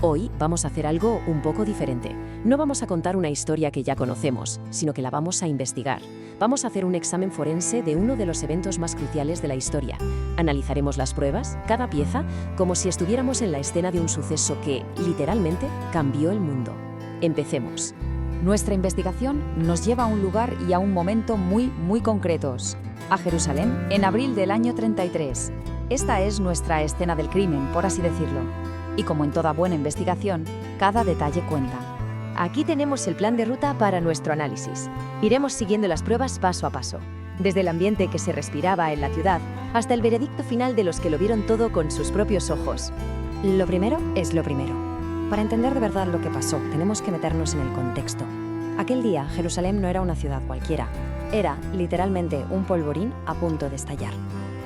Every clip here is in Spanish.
Hoy vamos a hacer algo un poco diferente. No vamos a contar una historia que ya conocemos, sino que la vamos a investigar. Vamos a hacer un examen forense de uno de los eventos más cruciales de la historia. Analizaremos las pruebas, cada pieza, como si estuviéramos en la escena de un suceso que, literalmente, cambió el mundo. Empecemos. Nuestra investigación nos lleva a un lugar y a un momento muy concretos. A Jerusalén, en abril del año 33. Esta es nuestra escena del crimen, por así decirlo. Y como en toda buena investigación, cada detalle cuenta. Aquí tenemos el plan de ruta para nuestro análisis. Iremos siguiendo las pruebas paso a paso, desde el ambiente que se respiraba en la ciudad hasta el veredicto final de los que lo vieron todo con sus propios ojos. Lo primero es lo primero. Para entender de verdad lo que pasó, tenemos que meternos en el contexto. Aquel día, Jerusalén no era una ciudad cualquiera. Era, literalmente, un polvorín a punto de estallar.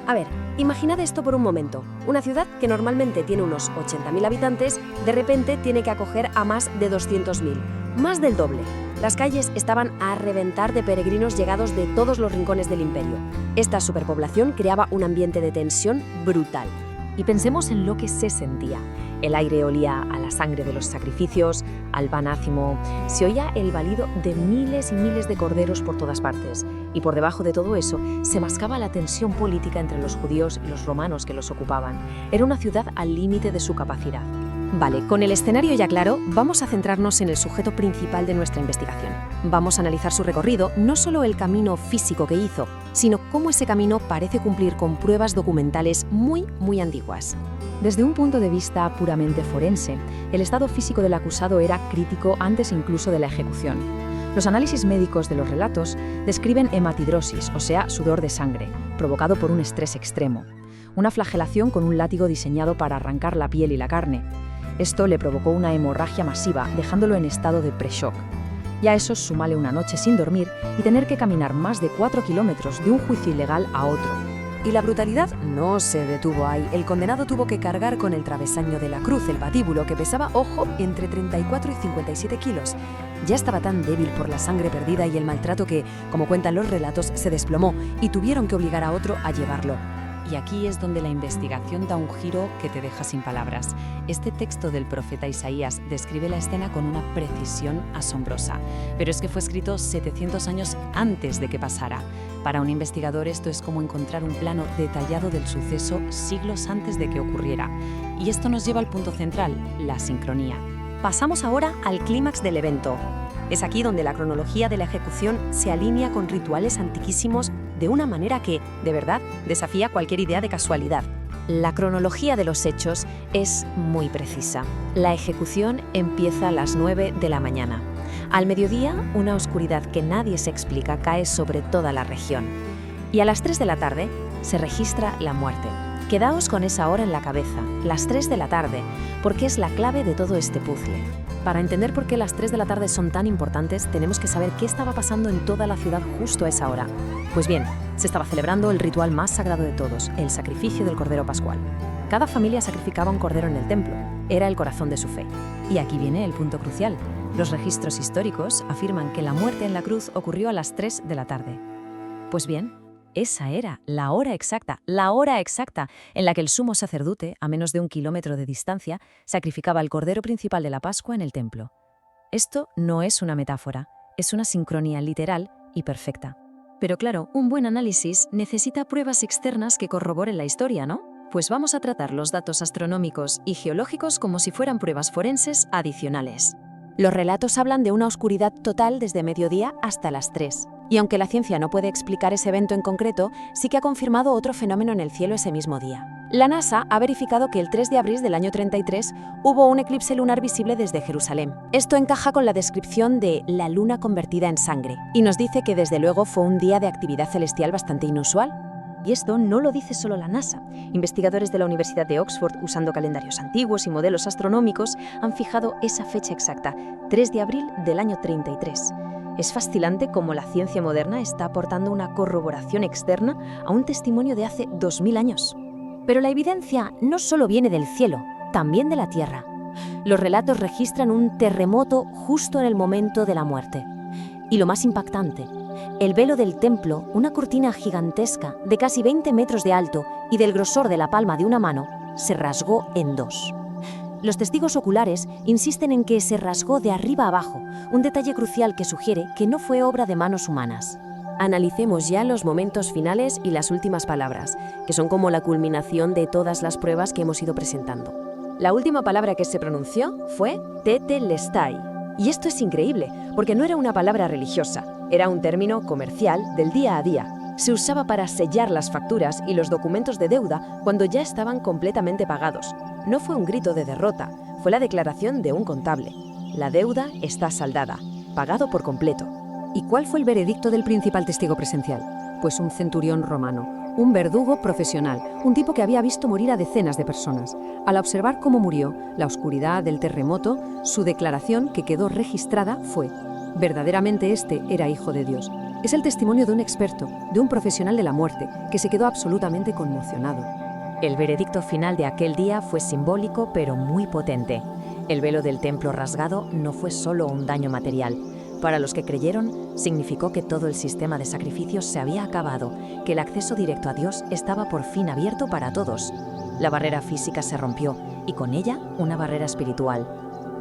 A ver, imaginad esto por un momento. Una ciudad que normalmente tiene unos 80.000 habitantes, de repente tiene que acoger a más de 200.000. Más del doble. Las calles estaban a reventar de peregrinos llegados de todos los rincones del imperio. Esta superpoblación creaba un ambiente de tensión brutal. Y pensemos en lo que se sentía. El aire olía a la sangre de los sacrificios, al pan ácimo. Se oía el balido de miles y miles de corderos por todas partes. Y por debajo de todo eso se mascaba la tensión política entre los judíos y los romanos que los ocupaban. Era una ciudad al límite de su capacidad. Vale, con el escenario ya claro, vamos a centrarnos en el sujeto principal de nuestra investigación. Vamos a analizar su recorrido, no solo el camino físico que hizo, sino cómo ese camino parece cumplir con pruebas documentales muy antiguas. Desde un punto de vista puramente forense, el estado físico del acusado era crítico antes incluso de la ejecución. Los análisis médicos de los relatos describen hematidrosis, o sea, sudor de sangre, provocado por un estrés extremo. Una flagelación con un látigo diseñado para arrancar la piel y la carne. Esto le provocó una hemorragia masiva, dejándolo en estado de pre-shock. Y a eso súmale una noche sin dormir y tener que caminar más de 4 kilómetros de un juicio ilegal a otro. Y la brutalidad no se detuvo ahí. El condenado tuvo que cargar con el travesaño de la cruz, el patíbulo, que pesaba, ojo, entre 34 y 57 kilos. Ya estaba tan débil por la sangre perdida y el maltrato que, como cuentan los relatos, se desplomó y tuvieron que obligar a otro a llevarlo. Y aquí es donde la investigación da un giro que te deja sin palabras. Este texto del profeta Isaías describe la escena con una precisión asombrosa, pero es que fue escrito 700 años antes de que pasara. Para un investigador esto es como encontrar un plano detallado del suceso siglos antes de que ocurriera. Y esto nos lleva al punto central, la sincronía. Pasamos ahora al clímax del evento. Es aquí donde la cronología de la ejecución se alinea con rituales antiquísimos de una manera que, de verdad, desafía cualquier idea de casualidad. La cronología de los hechos es muy precisa. La ejecución empieza a las 9 de la mañana. Al mediodía, una oscuridad que nadie se explica cae sobre toda la región. Y a las 3 de la tarde se registra la muerte. Quedaos con esa hora en la cabeza, las 3 de la tarde, porque es la clave de todo este puzzle. Para entender por qué las 3 de la tarde son tan importantes, tenemos que saber qué estaba pasando en toda la ciudad justo a esa hora. Pues bien, se estaba celebrando el ritual más sagrado de todos, el sacrificio del Cordero Pascual. Cada familia sacrificaba un cordero en el templo. Era el corazón de su fe. Y aquí viene el punto crucial. Los registros históricos afirman que la muerte en la cruz ocurrió a las 3 de la tarde. Pues bien, esa era la hora exacta en la que el sumo sacerdote, a menos de 1 kilómetro de distancia, sacrificaba el cordero principal de la Pascua en el templo. Esto no es una metáfora, es una sincronía literal y perfecta. Pero claro, un buen análisis necesita pruebas externas que corroboren la historia, ¿no? Pues vamos a tratar los datos astronómicos y geológicos como si fueran pruebas forenses adicionales. Los relatos hablan de una oscuridad total desde mediodía hasta las 3. Y aunque la ciencia no puede explicar ese evento en concreto, sí que ha confirmado otro fenómeno en el cielo ese mismo día. La NASA ha verificado que el 3 de abril del año 33 hubo un eclipse lunar visible desde Jerusalén. Esto encaja con la descripción de la luna convertida en sangre y nos dice que desde luego fue un día de actividad celestial bastante inusual. Y esto no lo dice solo la NASA. Investigadores de la Universidad de Oxford, usando calendarios antiguos y modelos astronómicos, han fijado esa fecha exacta, 3 de abril del año 33. Es fascinante cómo la ciencia moderna está aportando una corroboración externa a un testimonio de hace 2000 años. Pero la evidencia no solo viene del cielo, también de la tierra. Los relatos registran un terremoto justo en el momento de la muerte. Y lo más impactante, el velo del templo, una cortina gigantesca de casi 20 metros de alto y del grosor de la palma de una mano, se rasgó en dos. Los testigos oculares insisten en que se rasgó de arriba abajo, un detalle crucial que sugiere que no fue obra de manos humanas. Analicemos ya los momentos finales y las últimas palabras, que son como la culminación de todas las pruebas que hemos ido presentando. La última palabra que se pronunció fue tetelestai. Y esto es increíble, porque no era una palabra religiosa, era un término comercial del día a día. Se usaba para sellar las facturas y los documentos de deuda cuando ya estaban completamente pagados. No fue un grito de derrota, fue la declaración de un contable. La deuda está saldada, pagado por completo. ¿Y cuál fue el veredicto del principal testigo presencial? Pues un centurión romano, un verdugo profesional, un tipo que había visto morir a decenas de personas. Al observar cómo murió, la oscuridad del terremoto, su declaración, que quedó registrada, fue: verdaderamente este era hijo de Dios. Es el testimonio de un experto, de un profesional de la muerte, que se quedó absolutamente conmocionado. El veredicto final de aquel día fue simbólico pero muy potente. El velo del templo rasgado no fue solo un daño material. Para los que creyeron, significó que todo el sistema de sacrificios se había acabado, que el acceso directo a Dios estaba por fin abierto para todos. La barrera física se rompió y con ella una barrera espiritual.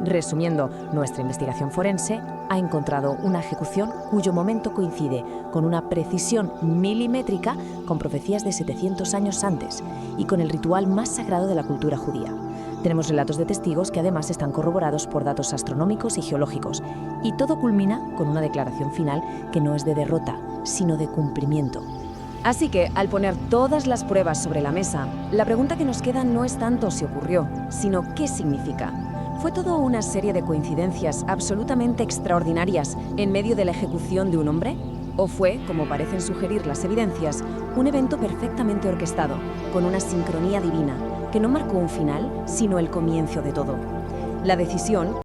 Resumiendo, nuestra investigación forense ha encontrado una ejecución cuyo momento coincide con una precisión milimétrica con profecías de 700 años antes y con el ritual más sagrado de la cultura judía. Tenemos relatos de testigos que además están corroborados por datos astronómicos y geológicos, y todo culmina con una declaración final que no es de derrota, sino de cumplimiento. Así que, al poner todas las pruebas sobre la mesa, la pregunta que nos queda no es tanto si ocurrió, sino qué significa. ¿Fue todo una serie de coincidencias absolutamente extraordinarias en medio de la ejecución de un hombre? ¿O fue, como parecen sugerir las evidencias, un evento perfectamente orquestado, con una sincronía divina, que no marcó un final, sino el comienzo de todo? La decisión